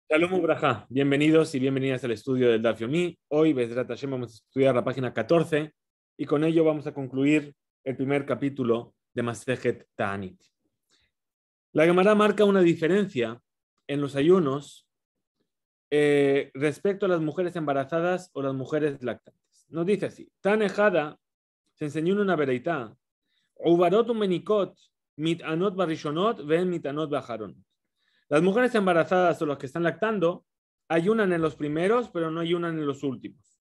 Shalom Ubrajá, bienvenidos y bienvenidas al estudio del Daf Yomi. Hoy, Bezrat Hashem, vamos a estudiar la página 14 y con ello vamos a concluir el primer capítulo de Masejet Ta'anit. La Gemara marca una diferencia en los ayunos respecto a las mujeres embarazadas o las mujeres lactantes. Nos dice así: Tanejada se enseñó en una vereitá, Uvarot menikot mit anot barishonot ven mit anot bajaronot. Las mujeres embarazadas o las que están lactando ayunan en los primeros, pero no ayunan en los últimos.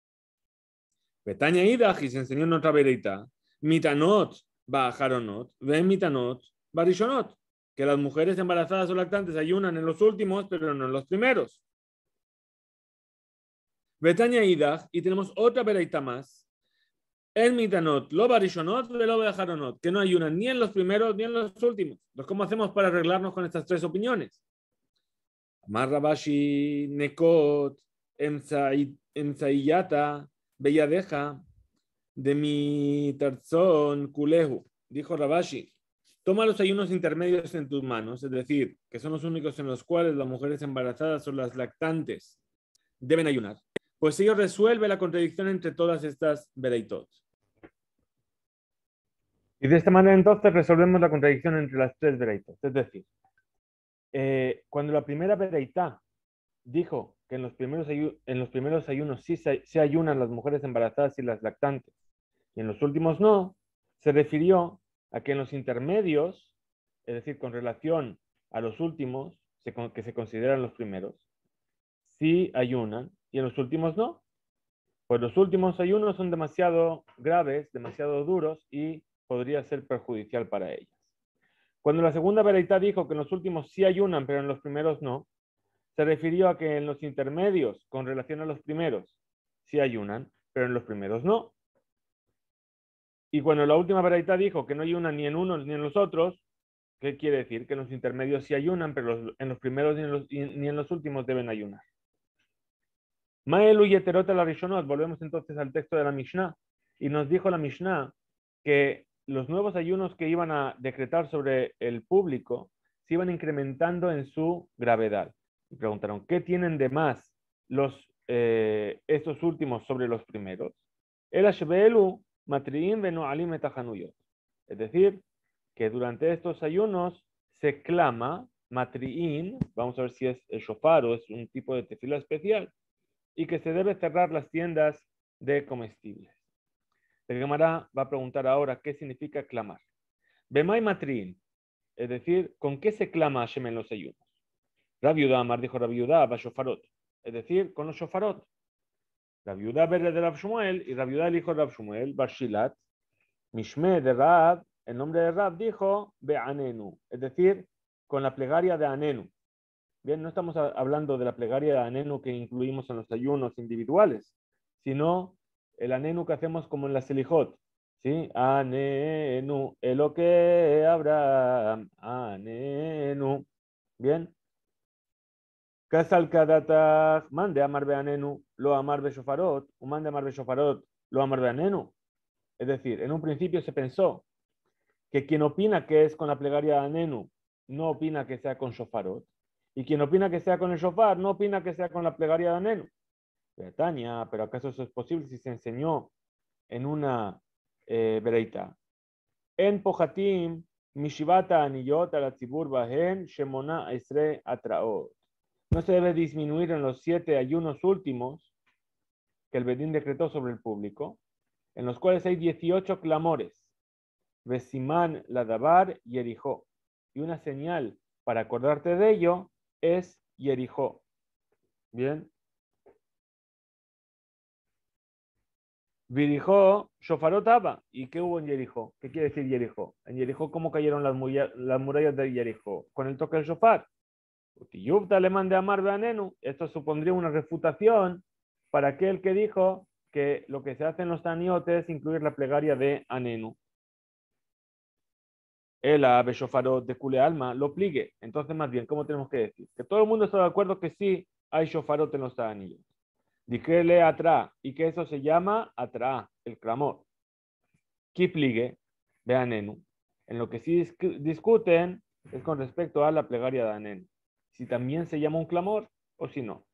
Betania Idach, y se enseñó en otra vereita, mitanot bajaronot, ven mitanot barishonot, que las mujeres embarazadas o lactantes ayunan en los últimos, pero no en los primeros. Betania Idach, y tenemos otra vereita más, el mitanot, lo barishonot, lo bajaronot, que no ayunan ni en los primeros ni en los últimos. Entonces, ¿cómo hacemos para arreglarnos con estas tres opiniones? Amar Rabashi, Nekot, Emsaiyata, Belladeja, de mi tarzón Kulehu. Dijo Rabashi: toma los ayunos intermedios en tus manos, es decir, que son los únicos en los cuales las mujeres embarazadas o las lactantes deben ayunar. Pues ello resuelve la contradicción entre todas estas vereitot. Y de esta manera entonces resolvemos la contradicción entre las tres vereitot. Es decir, cuando la primera vereitá dijo que en los primeros ayunos sí se ayunan las mujeres embarazadas y las lactantes, y en los últimos no, se refirió a que en los intermedios, es decir, con relación a los últimos, que se consideran los primeros, sí ayunan, y en los últimos no. Pues los últimos ayunos son demasiado graves, demasiado duros, y podría ser perjudicial para ellas. Cuando la segunda vereitá dijo que en los últimos sí ayunan, pero en los primeros no, se refirió a que en los intermedios, con relación a los primeros, sí ayunan, pero en los primeros no. Y cuando la última vereitá dijo que no ayunan ni en unos ni en los otros, ¿qué quiere decir? Que en los intermedios sí ayunan, pero en los primeros ni en los últimos deben ayunar. Maelu yeterot la rishonot. Volvemos entonces al texto de la Mishnah. Y nos dijo la Mishnah que los nuevos ayunos que iban a decretar sobre el público se iban incrementando en su gravedad. Y preguntaron, ¿qué tienen de más estos últimos sobre los primeros? El ashbeelu matriim venoalim etajanuyot. Es decir, que durante estos ayunos se clama matriim, vamos a ver si es el shofar o es un tipo de tefila especial, y que se debe cerrar las tiendas de comestibles. El Gemara va a preguntar ahora qué significa clamar. Bemay matriim, es decir, ¿con qué se clama Hashem en los ayunos? Rabbi Yudá Amar dijo Rabbi Yudá va shofarot, es decir, con los shofarot. Rabbi Yudá ver de Rab Shmuel, y Rabbi Yudá el hijo de Rab Shmuel, Barshilat, Mishme de Rab, el nombre de Rab dijo Be'anenu, es decir, con la plegaria de Anenu. Bien, no estamos hablando de la plegaria de Anenu que incluimos en los ayunos individuales, sino el Anenu que hacemos como en la Selijot. ¿Sí? Anenu, Eloque Abraham, Anenu. Bien. Kasal Kadatak, mande amar Be'anenu, lo amar Beshofarot, o mande amar Beshofarot, lo amar Be'anenu. Es decir, en un principio se pensó que quien opina que es con la plegaria de Anenu no opina que sea con shofarot, y quien opina que sea con el shofar no opina que sea con la plegaria de Anenu. Tania, pero ¿acaso eso es posible si se enseñó en una vereita? En pojatim mishivata aniyot ala tzibur bahen shemona esre atraot. No se debe disminuir en los 7 ayunos últimos que el Bedín decretó sobre el público, en los cuales hay 18 clamores. Vesimán Ladabar Yerijó. Y una señal para acordarte de ello es Yerijó. Bien. Virijó Shofarot Abba. ¿Y qué hubo en Yerijó? ¿Qué quiere decir Yerijó? En Yerijó, ¿cómo cayeron las murallas de Yerijó? Con el toque del shofar. Utiyubta le mande amar Beanenu. Esto supondría una refutación para aquel que dijo que lo que se hace en los taniotes es incluir la plegaria de Anenu. El ave shofarot de Kule Alma lo pligue. Entonces, más bien, ¿cómo tenemos que decir? Que todo el mundo está de acuerdo que sí hay shofarot en los anillos. Dijele atra, y que eso se llama atra, el clamor. ¿Qué pligue? Vean Enu. En lo que sí discuten es con respecto a la plegaria de Anenu. Si también se llama un clamor, o si no.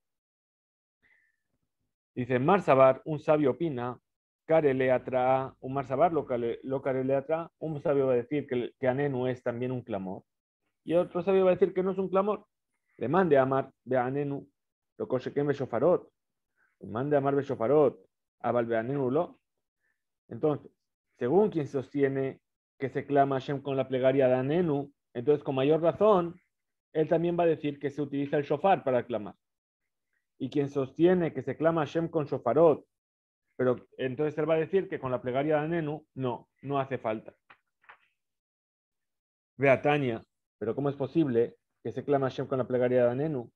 Dice, Marsabar, un sabio opina, Kareleatra, un Marsabar lo Kareleatra, un sabio va a decir que Anenu es también un clamor. Y otro sabio va a decir que no es un clamor. Le mande a Amar, ve Anenu, lo Koshekem be Shofarot. Le mande a Amar be Shofarot, Abal be Anenu lo. Entonces, según quien sostiene que se clama a Hashem con la plegaria de Anenu, entonces con mayor razón, él también va a decir que se utiliza el shofar para clamar. Y quien sostiene que se clama a Hashem con shofarot, pero entonces él va a decir que con la plegaria de Anenu, no hace falta. Ve a Tania, pero ¿cómo es posible que se clama a Hashem con la plegaria de Anenu?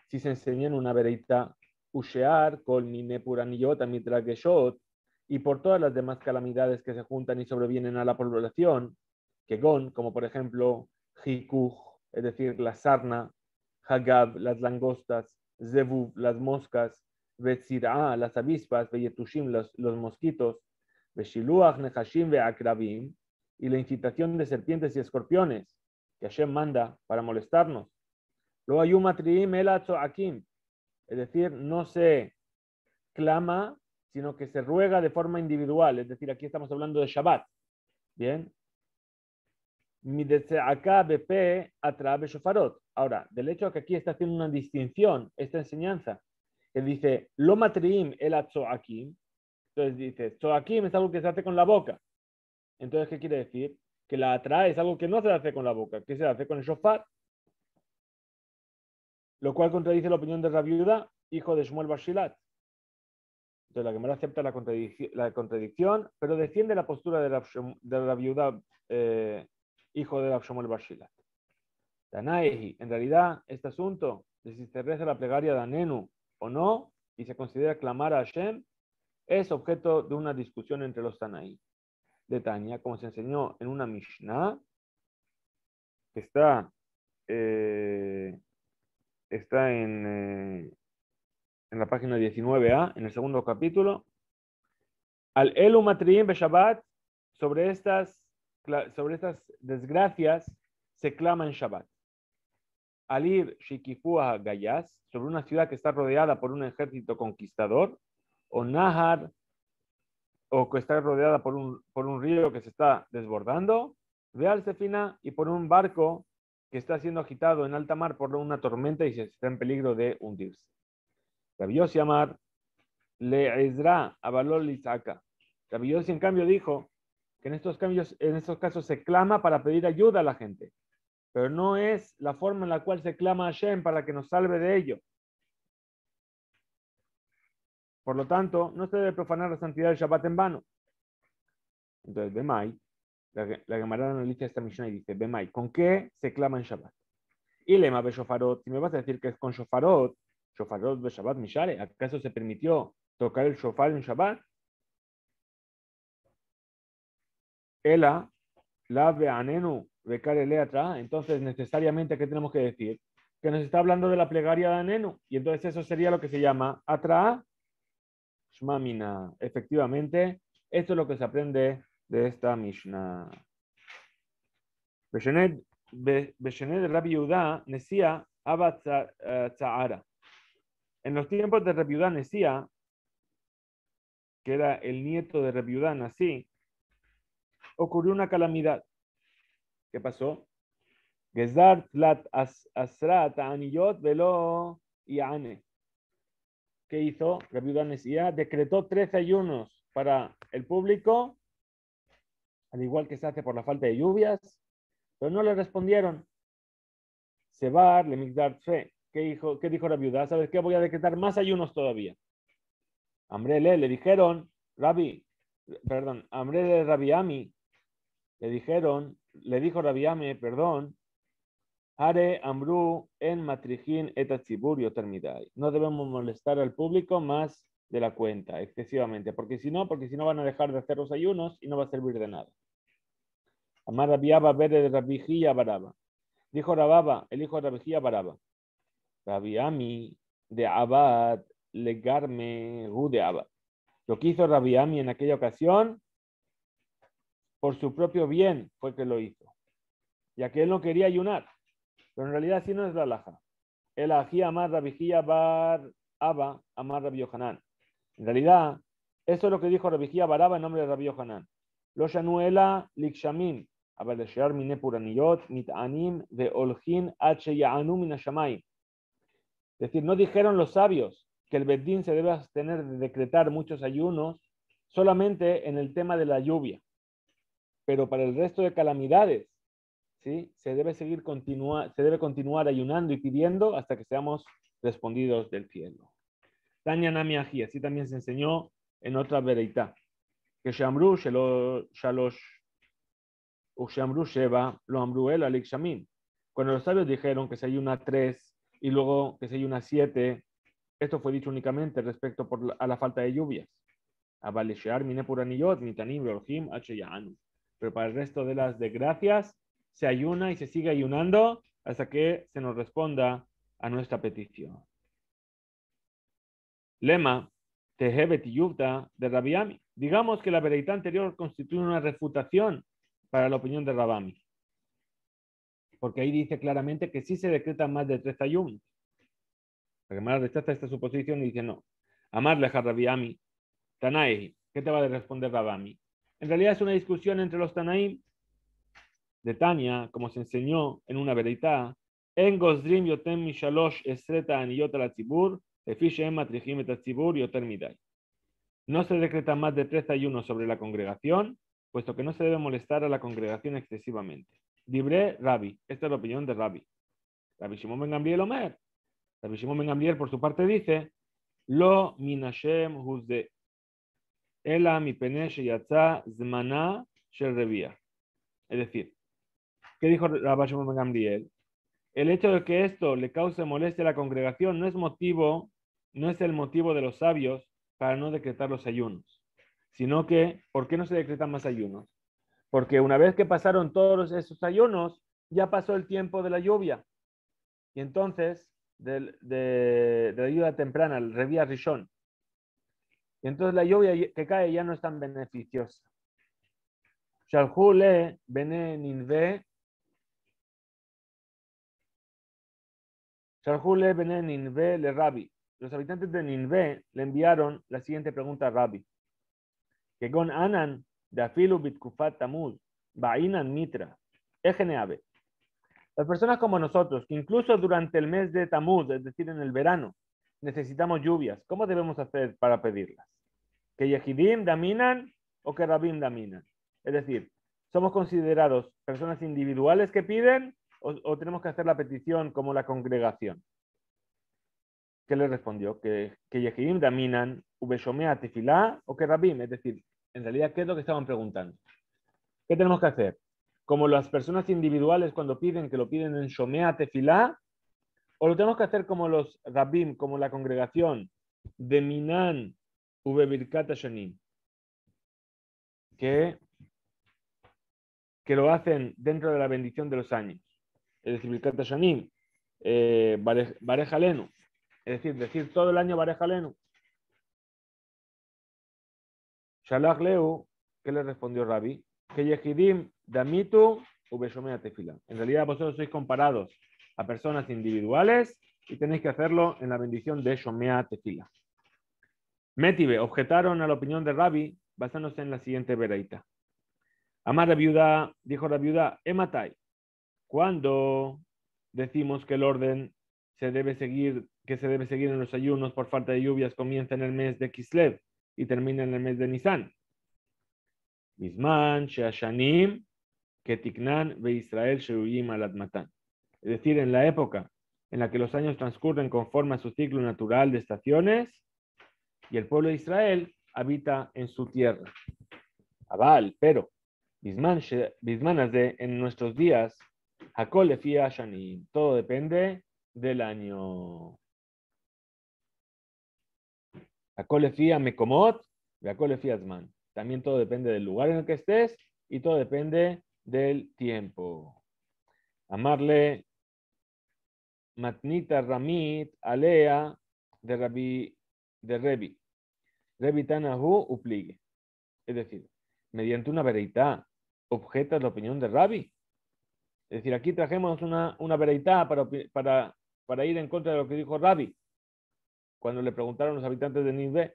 Si se enseña en una vereita, Ushear, Kol Mine Puraniyot, Amitra Geshot, y por todas las demás calamidades que se juntan y sobrevienen a la población, que gon, como por ejemplo, Hikuj, es decir, la sarna, Hagab, las langostas, Zevuv, las moscas, Betzirah, las avispas, Beyetushim, los mosquitos, Beshiluach, Nehashim, Beakrabim, y la incitación de serpientes y escorpiones que Hashem manda para molestarnos. Lo hay un matriim el akim, es decir, no se clama, sino que se ruega de forma individual, es decir, aquí estamos hablando de Shabbat. Bien. Ahora, del hecho de que aquí está haciendo una distinción, esta enseñanza, que dice, lo matriim el akim, entonces dice, tzoakim es algo que se hace con la boca. Entonces, ¿qué quiere decir? Que la atrae es algo que no se hace con la boca, que se hace con el shofar. Lo cual contradice la opinión de Rabbi Yehuda, hijo de Shmuel Bashilat. Entonces la Gemara acepta la contradicción, pero defiende la postura de Rabbi Yehuda, hijo de Shmuel Bashilat. Tanaehi, en realidad, este asunto de si se reza la plegaria de Anenu o no, y se considera clamar a Hashem, es objeto de una discusión entre los Tanaí. De Tania, como se enseñó en una Mishnah, que está en la página 19a, en el segundo capítulo, al Elu Matriim Beshabbat, sobre estas desgracias se clama en Shabbat. Al ir Shikifua Gayas, sobre una ciudad que está rodeada por un ejército conquistador, o Nahar, o que está rodeada por un río que se está desbordando, ve al Sefina, y por un barco que está siendo agitado en alta mar por una tormenta y se está en peligro de hundirse. Rabbi Yossi Amar le Ezra avaló Isaka. Rabbi Yossi, en cambio, dijo que en estos casos se clama para pedir ayuda a la gente, pero no es la forma en la cual se clama a Hashem para que nos salve de ello. Por lo tanto, no se debe profanar la santidad del Shabbat en vano. Entonces, Bemay, la Gemara analiza esta Mishnah y dice, Bemay, ¿con qué se clama en Shabbat? Y lema be shofarot, si me vas a decir que es con shofarot be Shabbat mishare, ¿acaso se permitió tocar el shofar en Shabbat? Ela, la be anenu, becare leatra, entonces necesariamente, ¿qué tenemos que decir? Que nos está hablando de la plegaria de Anenu, y entonces eso sería lo que se llama atra shmamina. Efectivamente, esto es lo que se aprende de esta Mishnah. Beshened Rabbi Yehuda Nesia Abba Tzahara. En los tiempos de Rabbi Yehuda Nesia, que era el nieto de Rabbi Yehuda Nasi, ocurrió una calamidad. ¿Qué pasó? Gezar Tlat Asra Ta'aniyot Velo Yane. ¿Qué hizo? Rabbi Yehuda Nesia decretó 13 ayunos para el público, al igual que se hace por la falta de lluvias, pero no le respondieron. Sebar, le Migdar Fe. ¿Qué dijo Rabbi Yehuda? ¿Sabes qué? Voy a decretar más ayunos todavía. Amrele, le dijeron, Amrele Rabbi Ami, le dijo Rabbi Ami, Hare Amru en Matrijín et Atziburio termidai. No debemos molestar al público más de la cuenta, excesivamente, porque si no van a dejar de hacer los ayunos y no va a servir de nada. Amar Rabbi Abba Bere de Rabbi Jía Baraba. Dijo Rababa, el hijo de Rabbi Jía Baraba. Rabbi Ami de Abad legarme de Abad. Lo que hizo Rabbi Ami en aquella ocasión, por su propio bien fue que lo hizo, ya que él no quería ayunar, pero en realidad así no es la halajá. El ají amar Rabijía bar Abba amar Rabbi Yohanan. En realidad, eso es lo que dijo Rabijía bar Abba en nombre de Rabbi Yohanan. Lo shanuela likshamim. Abaleshar mine puraniyot mitanim ve olhin h yaanu min hashamayim. Es decir, no dijeron los sabios que el Bedín se debe abstener de decretar muchos ayunos solamente en el tema de la lluvia, pero para el resto de calamidades, ¿sí? Se debe continuar ayunando y pidiendo hasta que seamos respondidos del cielo. Tanya Nami Aji, así también se enseñó en otra vereitá, que Shamru Shalosh Ushamru Sheva lo Amru el Alik Shamin. Cuando los sabios dijeron que se ayuna 3 y luego que se ayuna 7, esto fue dicho únicamente respecto a la falta de lluvias. Abaleshear mine puraniyot mitanim veorjim h. Pero para el resto de las desgracias se ayuna y se sigue ayunando hasta que se nos responda a nuestra petición. Lema Tehebet Yuvta de Rabiami. Digamos que la vereitá anterior constituye una refutación para la opinión de Rabami, porque ahí dice claramente que sí se decretan más de 3 ayunos. La Gemara rechaza esta suposición y dice no. Amar leja Rabiami Tanaei. ¿Qué te va a responder Rabami? En realidad es una discusión entre los Tanaim de Tania, como se enseñó en una vereitá, en Gosdrim yotem mishalosh esreta aniyot al tzibur, efi shehem matrichim et tzibur yoter midai. No se decreta más de 3 ayunos sobre la congregación, puesto que no se debe molestar a la congregación excesivamente. Dibre Rabbi, esta es la opinión de Rabbi. Rabbi Shimon ben Gamliel Omer. Rabbi Shimon ben Gamliel por su parte dice, lo minashem huzde, ela mi pene sheyatza zmana shel revia. Es decir, ¿qué dijo Rabbi Shimon ben Gamliel? El hecho de que esto le cause molestia a la congregación no es el motivo de los sabios para no decretar los ayunos, sino que, ¿por qué no se decretan más ayunos? Porque una vez que pasaron todos esos ayunos, ya pasó el tiempo de la lluvia. Y entonces, de la lluvia temprana, el Revía Rishon. Y entonces la lluvia que cae ya no es tan beneficiosa. Shalhu le bene Ninve. Shalhu le bene Ninve le Rabbi. Los habitantes de Ninve le enviaron la siguiente pregunta a Rabbi. Que con Anan de Afilu Bitkufat Tamuz, Bainan Mitra, Egeneabe. Las personas como nosotros, que incluso durante el mes de Tamuz, es decir, en el verano, necesitamos lluvias, ¿cómo debemos hacer para pedirlas? ¿Que Yehidim daminan o que Rabim daminan? Es decir, ¿somos considerados personas individuales que piden o tenemos que hacer la petición como la congregación? ¿Qué le respondió? ¿Que Yehidim daminan ubeshomea tefilá o que Rabim? Es decir, en realidad, ¿qué es lo que estaban preguntando? ¿Qué tenemos que hacer? Como las personas individuales cuando piden, que lo piden en Shomea Tefilá, o lo tenemos que hacer como los Rabim, como la congregación de Minan Ubebirkat Hashanim, que lo hacen dentro de la bendición de los años. Es decir, Birkat Hashanim, Barej Alenu, es decir todo el año Barej Alenu. Shalach Leu, ¿qué le respondió Rabbi? Que Yehidim Damitu Ubeshomea Tefila. En realidad vosotros sois comparados a personas individuales y tenéis que hacerlo en la bendición de Shomea Tefila. Métibe objetaron a la opinión de Rabbi basándose en la siguiente vereita. Amar la viuda, dijo la viuda, Ematai. Cuando decimos que el orden que se debe seguir en los ayunos por falta de lluvias comienza en el mes de Kislev y termina en el mes de Nisan. Bisman, Sheashanim, Ketiknan, Ve Israel, Sheyuyim Aladmatan. Es decir, en la época en la que los años transcurren conforme a su ciclo natural de estaciones y el pueblo de Israel habita en su tierra. Abal, pero, Bisman en nuestros días, Hakol Lefi Hashanim, todo depende del año. Hakol Lefi Mekomot, Hakol Lefi Azman. También todo depende del lugar en el que estés y todo depende del tiempo. Amarle Matnita Ramit Alea de Rebi. Rebi Tanahu Upligue. Es decir, mediante una vereitá, objetas la opinión de Rabbi. Es decir, aquí trajemos una vereitá para para ir en contra de lo que dijo Rabbi. Cuando le preguntaron los habitantes de Nínive,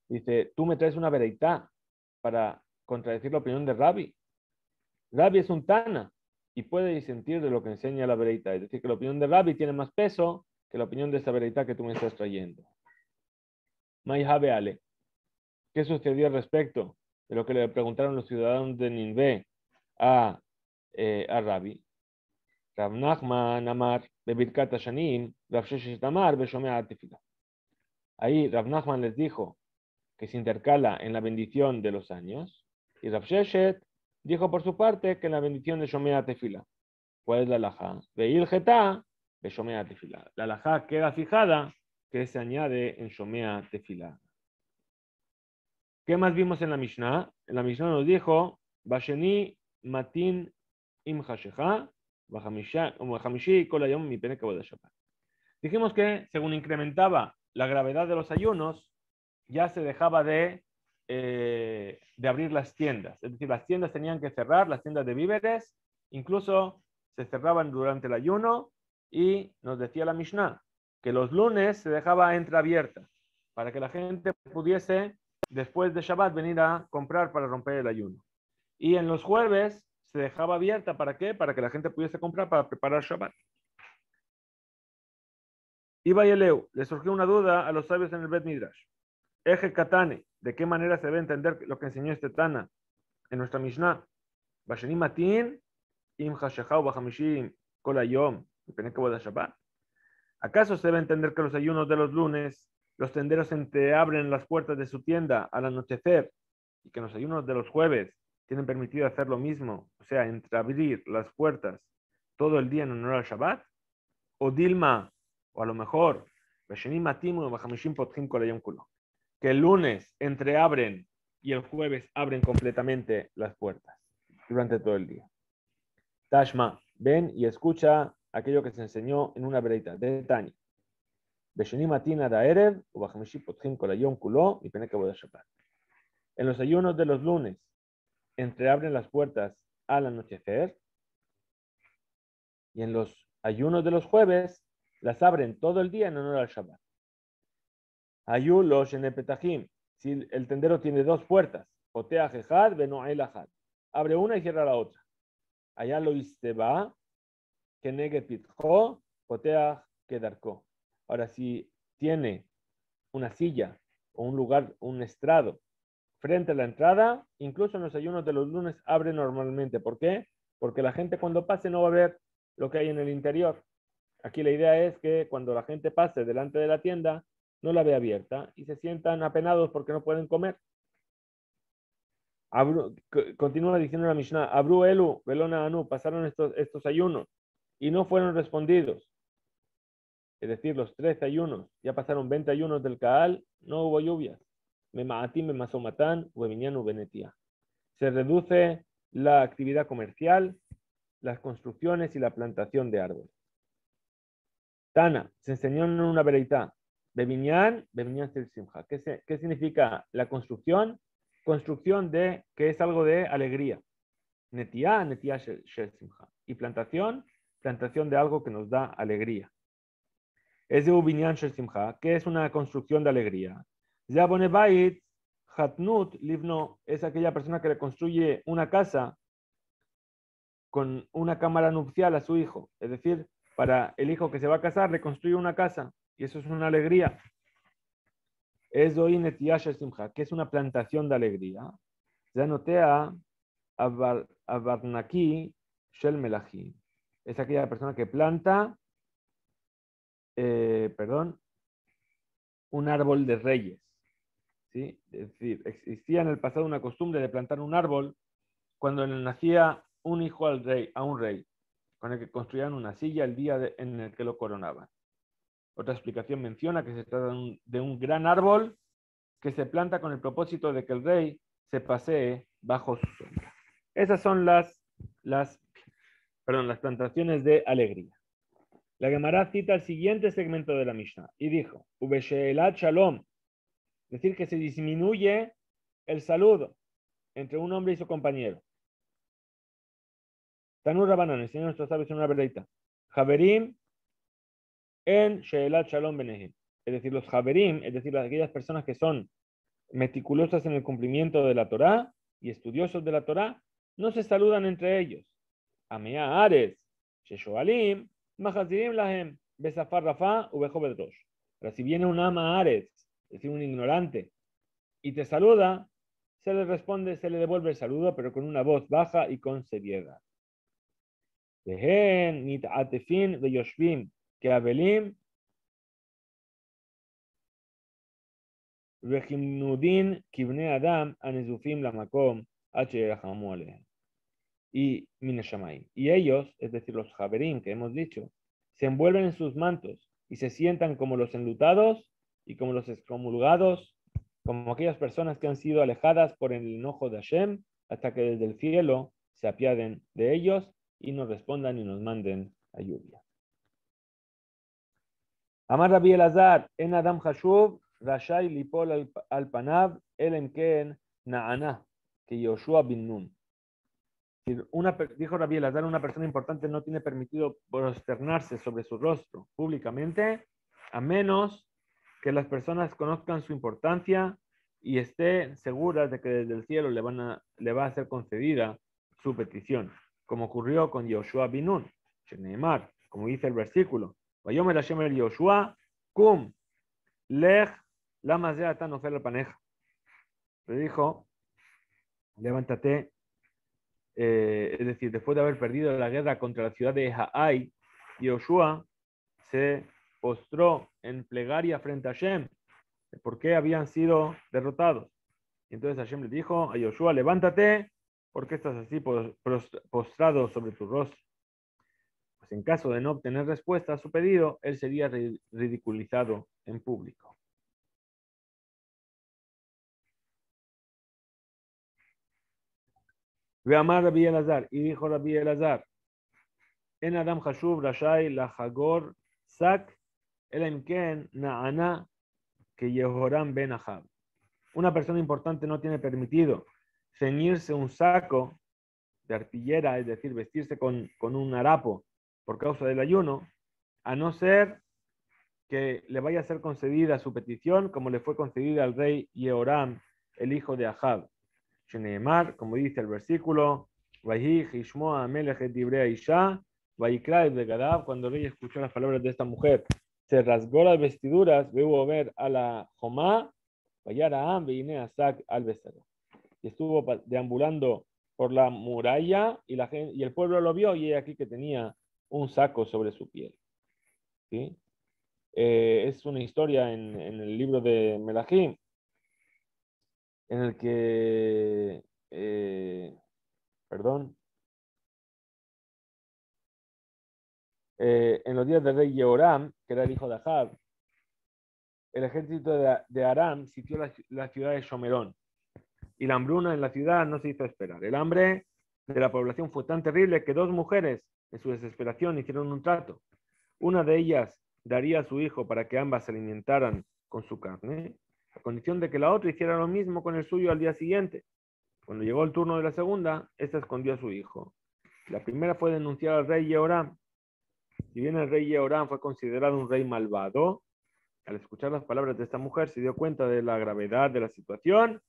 dice, tú me traes una vereitá para contradecir la opinión de Rabbi. Rabbi es un Tana y puede disentir de lo que enseña la vereitá. Es decir, que la opinión de Rabbi tiene más peso que la opinión de esa vereitá que tú me estás trayendo. Mayhabe Ale. ¿Qué sucedió al respecto de lo que le preguntaron los ciudadanos de Nínive a Rabbi? Rav Nachman Amar Bebirkat Hashanim, Rav Sheshet Amar Beshomea Tefila. Ahí Rav Nachman les dijo que se intercala en la bendición de los años, y Rav Sheshet dijo por su parte que en la bendición de Shomea Tefila. ¿Cuál es la halajá? Veil Geta Beshomea Tefila. La halajá queda fijada que se añade en Shomea Tefila. ¿Qué más vimos en la Mishnah? En la Mishnah nos dijo, Basheni Matin Im Hashecha, Bajamishi Kolayom Mi Pene Kavod Shabbat. Dijimos que según incrementaba la gravedad de los ayunos, ya se dejaba de abrir las tiendas. Es decir, las tiendas tenían que cerrar, las tiendas de víveres, incluso se cerraban durante el ayuno, y nos decía la Mishnah que los lunes se dejaba entreabierta para que la gente pudiese después de Shabbat venir a comprar para romper el ayuno. Y en los jueves se dejaba abierta, ¿para qué? Para que la gente pudiese comprar para preparar Shabbat. Iba y Eleu, le surgió una duda a los sabios en el Bet Midrash. Eje Katane, ¿de qué manera se debe entender lo que enseñó este Tana en nuestra Mishnah? Bashenim Matin, Im Hashechau Bachamishim, Kolayom, Shabbat. ¿Acaso se debe entender que los ayunos de los lunes, los tenderos entreabren las puertas de su tienda al anochecer, y que los ayunos de los jueves tienen permitido hacer lo mismo, o sea, entreabrir las puertas todo el día en honor al Shabbat? O Dilma, o a lo mejor, que el lunes entreabren y el jueves abren completamente las puertas durante todo el día. Tashma, ven y escucha aquello que se enseñó en una breita de Tani. En los ayunos de los lunes entreabren las puertas al anochecer, y en los ayunos de los jueves las abren todo el día en honor al Shabbat. Ayulo shenepetahim, si el tendero tiene dos puertas, otea jehad benoel ahad, abre una y cierra la otra. Allá lo isteba, que negue pitjo, otea kedarko. Ahora, si tiene una silla o un lugar, un estrado frente a la entrada, incluso en los ayunos de los lunes abre normalmente. ¿Por qué? Porque la gente cuando pase no va a ver lo que hay en el interior. Aquí la idea es que cuando la gente pase delante de la tienda, no la ve abierta y se sientan apenados porque no pueden comer. Continúa diciendo la Mishnah, Abru Elu, Belona Anu, pasaron estos ayunos y no fueron respondidos. Es decir, los 13 ayunos, ya pasaron 20 ayunos del Kaal, no hubo lluvias. Memaatim, Memasomatán, Ueminianu, Benetia. Se reduce la actividad comercial, las construcciones y la plantación de árboles. Tana, se enseñó en una vereitá. Bebinyan Sel Simcha. ¿Qué significa la construcción? Construcción de, que es algo de alegría. Netia Shel Simcha. Y plantación de algo que nos da alegría. Es de Ubinyan Shel Simcha, que es una construcción de alegría. Zabone Bait, Hatnut Livno, es aquella persona que le construye una casa con una cámara nupcial a su hijo. Es decir, para el hijo que se va a casar, le construye una casa. Y eso es una alegría. Es Simcha, que es una plantación de alegría. Zanotea Abarnaki Shel Melachim. Es aquella persona que planta, un árbol de reyes. ¿Sí? Es decir, existía en el pasado una costumbre de plantar un árbol cuando le nacía un hijo a un rey, con el que construían una silla el día en el que lo coronaban. Otra explicación menciona que se trata de un gran árbol que se planta con el propósito de que el rey se pasee bajo su sombra. Esas son las plantaciones de alegría. La Gemara cita el siguiente segmento de la Mishnah y dijo, Ubesheelat Shalom, es decir, que se disminuye el saludo entre un hombre y su compañero. Tanur Rabanan, enseñó a nuestros sabios en una verdadita. Javerim en Sheelat Shalom Benehem. Es decir, los Haverim, es decir, aquellas personas que son meticulosas en el cumplimiento de la Torá y estudiosos de la Torá, no se saludan entre ellos. Amea Ares, Sheshoalim, Mahazirim Lahem, Besafar Rafa, Ubejobed Rosh. Pero si viene un ama Ares, es decir, un ignorante, y te saluda, se le responde, se le devuelve el saludo, pero con una voz baja y con seriedad. Vehen, nit atefin, veyoshvim, que abelim, vejimnudin, kibne adam, anezufim lamakom, h alehem. Y Minashamay. Y ellos, es decir, los Javerim que hemos dicho, se envuelven en sus mantos y se sientan como los enlutados y como los excomulgados, como aquellas personas que han sido alejadas por el enojo de Hashem, hasta que desde el cielo se apiaden de ellos y nos respondan y nos manden a lluvia. Amar Rabbi Elazar, en Adam Hashuv, Rashai Lipol al Panav, el Emken Naana, que Yoshua bin Nun. Dijo Rabbi Elazar, una persona importante no tiene permitido prosternarse sobre su rostro públicamente, a menos que las personas conozcan su importancia y estén seguras de que desde el cielo le va a ser concedida su petición, como ocurrió con Yoshua bin Nun, Sheneemar, como dice el versículo, Vayomer Hashem el Yoshua, Kum, Lech, lama zeata nofer al paneja. Le dijo, levántate. Es decir, después de haber perdido la guerra contra la ciudad de Ha'ai, Yoshua se postró en plegaria frente a Hashem, por qué habían sido derrotados. Y entonces Hashem le dijo a Yoshua, levántate, ¿por qué estás así postrado sobre tu rostro? Pues en caso de no obtener respuesta a su pedido, él sería ridiculizado en público. Ve amar Rabbi Elazar, y dijo Rabbi Elazar, en Adam Hashuv Rashai la Hagor Sak el Emken Naana que Yehoram ben Ahab. Una persona importante no tiene permitido ceñirse un saco de arpillera, es decir, vestirse con un harapo por causa del ayuno, a no ser que le vaya a ser concedida su petición, como le fue concedida al rey Yehoram, el hijo de Ahab. Sheneemar, como dice el versículo, Vayhi Hishmoa Melech et Divrei Isha, Vayikra et Begadav, cuando el rey escuchó las palabras de esta mujer, se rasgó las vestiduras, veo ver a la Jomá, Vayaraam, Veinea Sak al Besaro. Y estuvo deambulando por la muralla y el pueblo lo vio y aquí que tenía un saco sobre su piel. ¿Sí? Es una historia en el libro de Melahim, en el que, en los días del rey Yehoram, que era el hijo de Ahab, el ejército de Aram sitió la ciudad de Shomerón. Y la hambruna en la ciudad no se hizo esperar. El hambre de la población fue tan terrible que dos mujeres, en su desesperación, hicieron un trato. Una de ellas daría a su hijo para que ambas se alimentaran con su carne, a condición de que la otra hiciera lo mismo con el suyo al día siguiente. Cuando llegó el turno de la segunda, esta escondió a su hijo. La primera fue denunciar al rey Yehoram. Si bien el rey Yehoram fue considerado un rey malvado, al escuchar las palabras de esta mujer se dio cuenta de la gravedad de la situación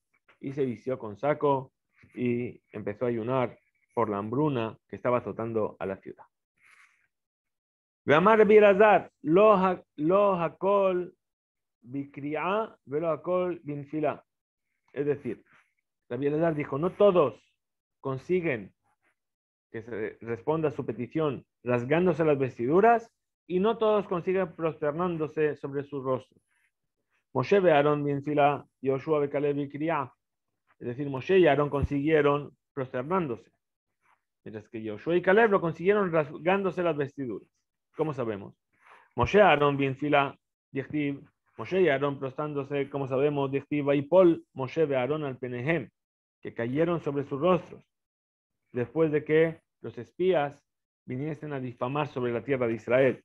y se vistió con saco y empezó a ayunar por la hambruna que estaba azotando a la ciudad. Ve'amar Rabbi Elazar, lo hakol bikri'a velo hakol binfila. Es decir, Rabbi Elazar dijo, no todos consiguen que se responda a su petición rasgándose las vestiduras y no todos consiguen prosternándose sobre su rostro. Moshe ve Aarón binfila, Yoshua ve Caleb bikri'a. Es decir, Moshe y Aarón consiguieron prosternándose, mientras que Yoshua y Caleb lo consiguieron rasgándose las vestiduras. ¿Cómo sabemos? Moshe Aarón bin fila, dichtiv, Moshe y Aarón prostrándose, como sabemos, dichtiv, Vaipol, Moshe ve Aarón al penehem, que cayeron sobre sus rostros, después de que los espías viniesen a difamar sobre la tierra de Israel.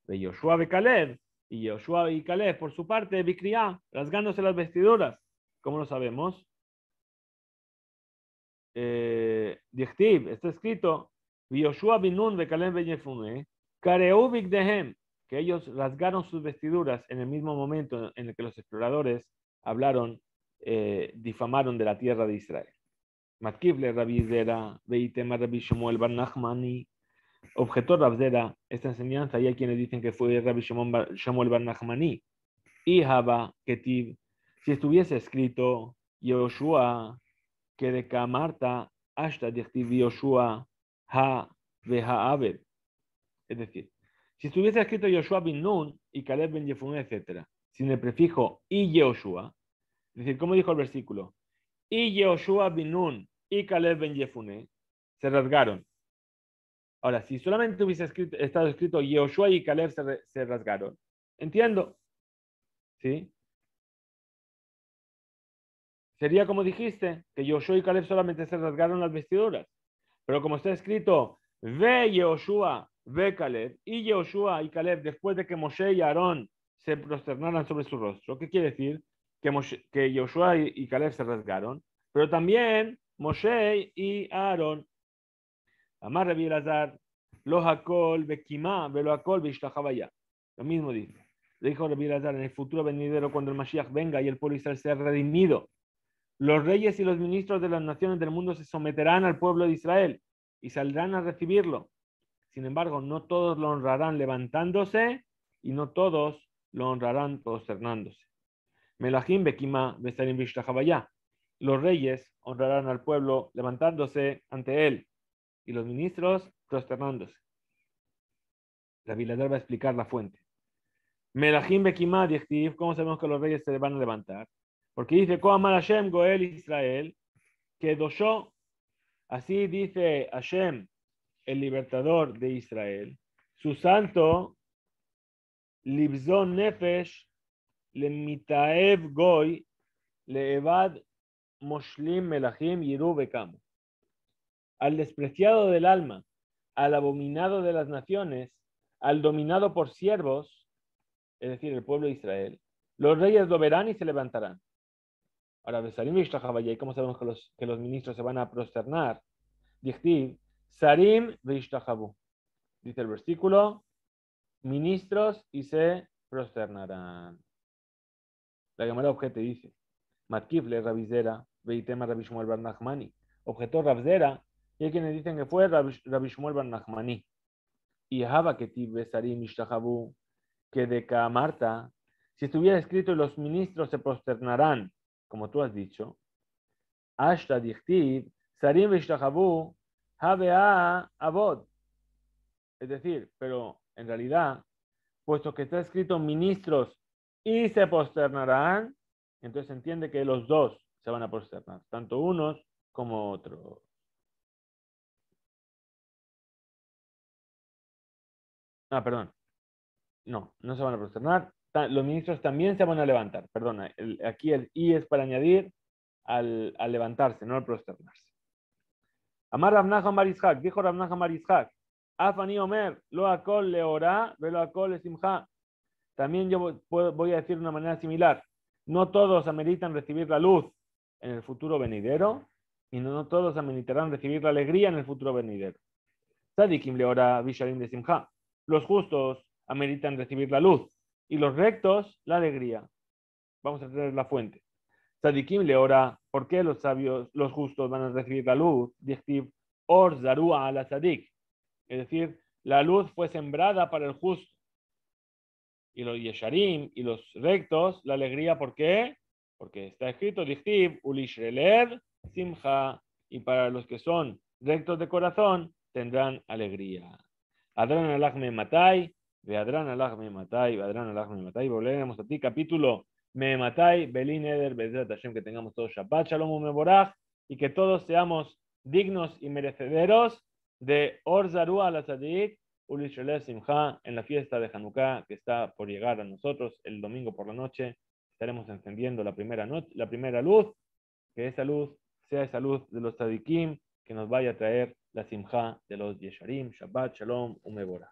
De Yoshua ve Caleb, y Yoshua y Caleb, por su parte, Bikriá, rasgándose las vestiduras. ¿Cómo lo sabemos? Dichtiv, está escrito, Yoshua bin Nun ve Caleb ben Yefune, Kareu bigdehem, que ellos rasgaron sus vestiduras en el mismo momento en el que los exploradores hablaron, difamaron de la tierra de Israel. Matkifle Rabbi Zera, Veitema Rabbi Shemuel bar Nachmani, objetó Rav Zera esta enseñanza, y hay quienes dicen que fue Rabbi Shemuel bar Nachmani, y Haba Ketiv, si estuviese escrito Yoshua, que de Kamarta, hasta Dichtiv Yoshua, Ha, Veha Abed, es decir, si estuviese escrito Yoshua bin Nun y Caleb ben Yefuné, etc., sin el prefijo y Yoshua, es decir, como dijo el versículo, y Yoshua bin Nun y Caleb ben Yefuné, se rasgaron. Ahora, si solamente hubiese estado escrito Yoshua y Caleb se rasgaron, entiendo, ¿sí? Sería como dijiste, que Yoshua y Caleb solamente se rasgaron las vestiduras. Pero como está escrito, ve Yoshua, ve Caleb, y Yoshua y Caleb, después de que Moshe y Aarón se prosternaran sobre su rostro, ¿qué quiere decir? Que Yoshua y Caleb se rasgaron, pero también Moshe y Aarón. Amar Rabbi Elazar, lo hakol bekimá, velo hakol beishtajabaya. Lo mismo dice. Le dijo Rabbi Elazar, en el futuro venidero, cuando el Mashiach venga y el pueblo Israel sea redimido, los reyes y los ministros de las naciones del mundo se someterán al pueblo de Israel y saldrán a recibirlo. Sin embargo, no todos lo honrarán levantándose y no todos lo honrarán prosternándose. Melahim bekima besarim bishtahabaya. Los reyes honrarán al pueblo levantándose ante él y los ministros prosternándose. La Biladar va a explicar la fuente. Melahim bekima dichtiv, ¿cómo sabemos que los reyes se van a levantar? Porque dice, Koamar Hashem Goel Israel, que Doshó, así dice Hashem, el libertador de Israel, su santo, Libzon Nefesh, le Mitaev Goy, le Evad Moshlim Melachim Yiru Bekam. Al despreciado del alma, al abominado de las naciones, al dominado por siervos, es decir, el pueblo de Israel, los reyes lo verán y se levantarán. Ahora, Besarim Vishtahabaya, ¿cómo sabemos que los ministros se van a prosternar? Dichtiv, Sarim Vishtahabu. Dice el versículo, ministros y se prosternarán. La Gemara objete dice, Matkifle Rabbi Zera, Veitema Rabbi Shmuel bar Nachmani. Objetó Rav Zera, y hay quienes dicen que fue Rabbi Shmuel bar Nachmani. Y Haba Ketiv Besarim Vishtahabu, que de Kamarta, si estuviera escrito los ministros se prosternarán, como tú has dicho, Ashta Dichtiv, Sarim Vishtahabu, Habea Abod. Es decir, pero en realidad, puesto que está escrito ministros y se prosternarán, entonces se entiende que los dos se van a prosternar, tanto unos como otros. Ah, perdón. No, no se van a prosternar. Los ministros también se van a levantar. Perdona, aquí el i es para añadir al levantarse, no al prosternarse. Amar Rav Nachman bar Yitzhak, dijo Rav Nachman bar Yitzhak, Afani Omer, lo akol leorá, velo akol le simcha. También yo voy a decir de una manera similar. No todos ameritan recibir la luz en el futuro venidero y no todos ameritarán recibir la alegría en el futuro venidero. Tzadikim leora visharim de simcha. Los justos ameritan recibir la luz y los rectos la alegría. Vamos a tener la fuente. Tzadikim leora, ¿por qué los sabios, los justos van a recibir la luz? Dichtiv or zarua ala tzadik. Es decir, la luz fue sembrada para el justo. Y los yesharim y los rectos, la alegría, ¿por qué? Porque está escrito, Dichtiv, Ulishrelev, Simcha, y para los que son rectos de corazón, tendrán alegría. Adran alach me matai, ve adran alach me matai, ve adran alach me matai. Volveremos a ti, capítulo me matai, belin eder, bezrat Hashem, que tengamos todos Shabbat, Shalom, Meborach, y que todos seamos dignos y merecederos de Or Zarua al Tzadik, en la fiesta de Hanukkah que está por llegar a nosotros el domingo por la noche. Estaremos encendiendo la primera luz, que esa luz sea esa luz de los tzadikim que nos vaya a traer la simcha de los yesharim. Shabbat, shalom, umeborah.